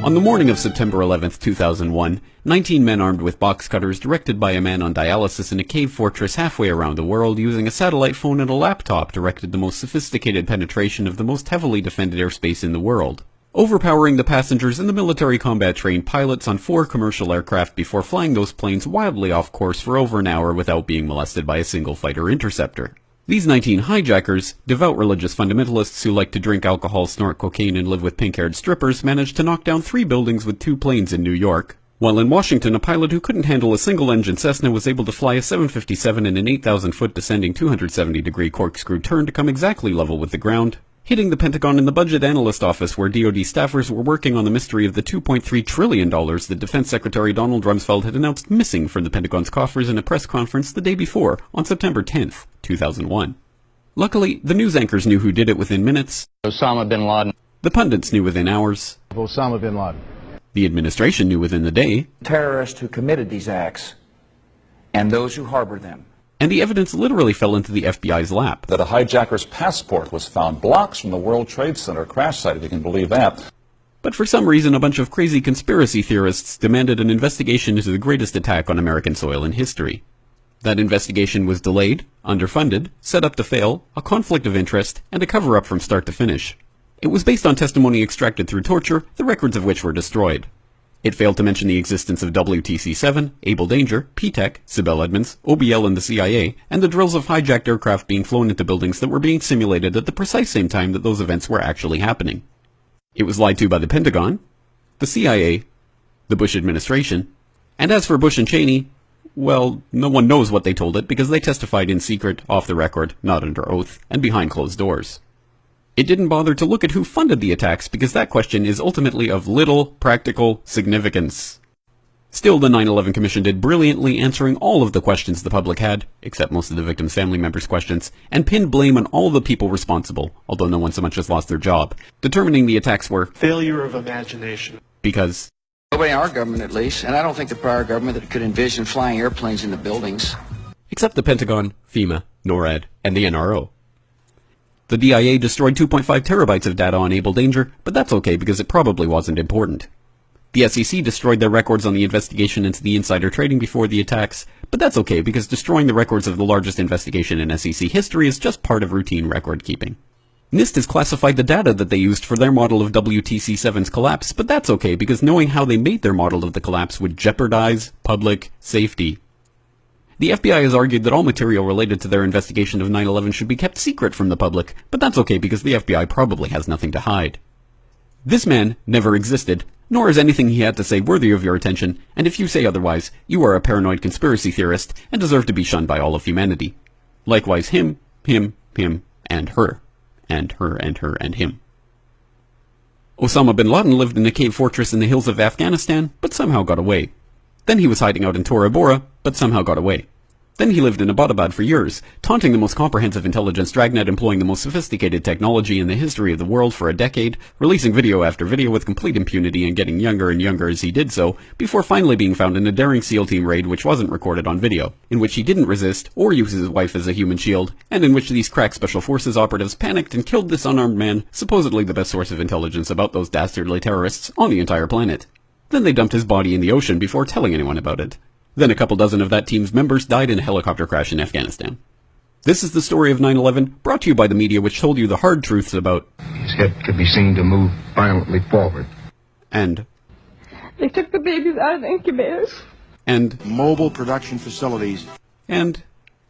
On the morning of September 11th, 2001, 19 men armed with box cutters directed by a man on dialysis in a cave fortress halfway around the world using a satellite phone and a laptop directed the most sophisticated penetration of the most heavily defended airspace in the world, overpowering the passengers and the military combat-trained pilots on 4 commercial aircraft before flying those planes wildly off course for over an hour without being molested by a single fighter interceptor. These 19 hijackers, devout religious fundamentalists who like to drink alcohol, snort cocaine, and live with pink-haired strippers, managed to knock down 3 buildings with 2 planes in New York, while in Washington a pilot who couldn't handle a single-engine Cessna was able to fly a 757 in an 8,000-foot descending 270-degree corkscrew turn to come exactly level with the ground, hitting the Pentagon in the budget analyst office where DoD staffers were working on the mystery of the $2.3 trillion that Defense Secretary Donald Rumsfeld had announced missing from the Pentagon's coffers in a press conference the day before, on September 10th, 2001. Luckily, the news anchors knew who did it within minutes. Osama bin Laden. The pundits knew within hours. Osama bin Laden. The administration knew within the day. Terrorists who committed these acts and those who harbor them. And the evidence literally fell into the FBI's lap. That a hijacker's passport was found blocks from the World Trade Center crash site, if you can believe that. But for some reason, a bunch of crazy conspiracy theorists demanded an investigation into the greatest attack on American soil in history. That investigation was delayed, underfunded, set up to fail, a conflict of interest, and a cover-up from start to finish. It was based on testimony extracted through torture, the records of which were destroyed. It failed to mention the existence of WTC-7, Able Danger, P-TECH, Sibel Edmonds, OBL and the CIA, and the drills of hijacked aircraft being flown into buildings that were being simulated at the precise same time that those events were actually happening. It was lied to by the Pentagon, the CIA, the Bush administration, and as for Bush and Cheney, well, no one knows what they told it because they testified in secret, off the record, not under oath, and behind closed doors. It didn't bother to look at who funded the attacks because that question is ultimately of little practical significance. Still, the 9/11 Commission did brilliantly answering all of the questions the public had, except most of the victims' family members' questions, and pinned blame on all the people responsible, although no one so much as lost their job, determining the attacks were failure of imagination. Because nobody in our government, at least, and I don't think the prior government that could envision flying airplanes into buildings. Except the Pentagon, FEMA, NORAD, and the NRO. The DIA destroyed 2.5 terabytes of data on Able Danger, but that's okay because it probably wasn't important. The SEC destroyed their records on the investigation into the insider trading before the attacks, but that's okay because destroying the records of the largest investigation in SEC history is just part of routine record keeping. NIST has classified the data that they used for their model of WTC-7's collapse, but that's okay because knowing how they made their model of the collapse would jeopardize public safety. The FBI has argued that all material related to their investigation of 9/11 should be kept secret from the public, but that's okay because the FBI probably has nothing to hide. This man never existed, nor is anything he had to say worthy of your attention, and if you say otherwise, you are a paranoid conspiracy theorist and deserve to be shunned by all of humanity. Likewise him, and her. And her, and her, and him. Osama bin Laden lived in a cave fortress in the hills of Afghanistan, but somehow got away. Then he was hiding out in Tora Bora, but somehow got away. Then he lived in Abbottabad for years, taunting the most comprehensive intelligence dragnet employing the most sophisticated technology in the history of the world for a decade, releasing video after video with complete impunity and getting younger and younger as he did so, before finally being found in a daring SEAL team raid which wasn't recorded on video, in which he didn't resist or use his wife as a human shield, and in which these crack special forces operatives panicked and killed this unarmed man, supposedly the best source of intelligence about those dastardly terrorists on the entire planet. Then they dumped his body in the ocean before telling anyone about it. Then a couple dozen of that team's members died in a helicopter crash in Afghanistan. This is the story of 9/11, brought to you by the media which told you the hard truths about his head could be seen to move violently forward. And they took the babies out of the incubators. And mobile production facilities. And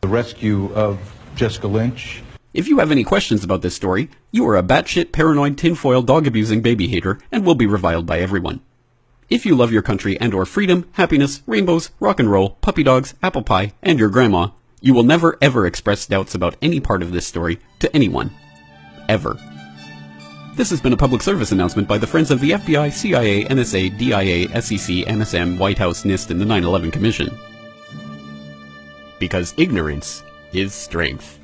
the rescue of Jessica Lynch. If you have any questions about this story, you are a batshit paranoid tinfoil dog-abusing baby hater and will be reviled by everyone. If you love your country and or freedom, happiness, rainbows, rock and roll, puppy dogs, apple pie, and your grandma, you will never ever express doubts about any part of this story to anyone. Ever. This has been a public service announcement by the Friends of the FBI, CIA, NSA, DIA, SEC, MSM, White House, NIST, and the 9/11 Commission. Because ignorance is strength.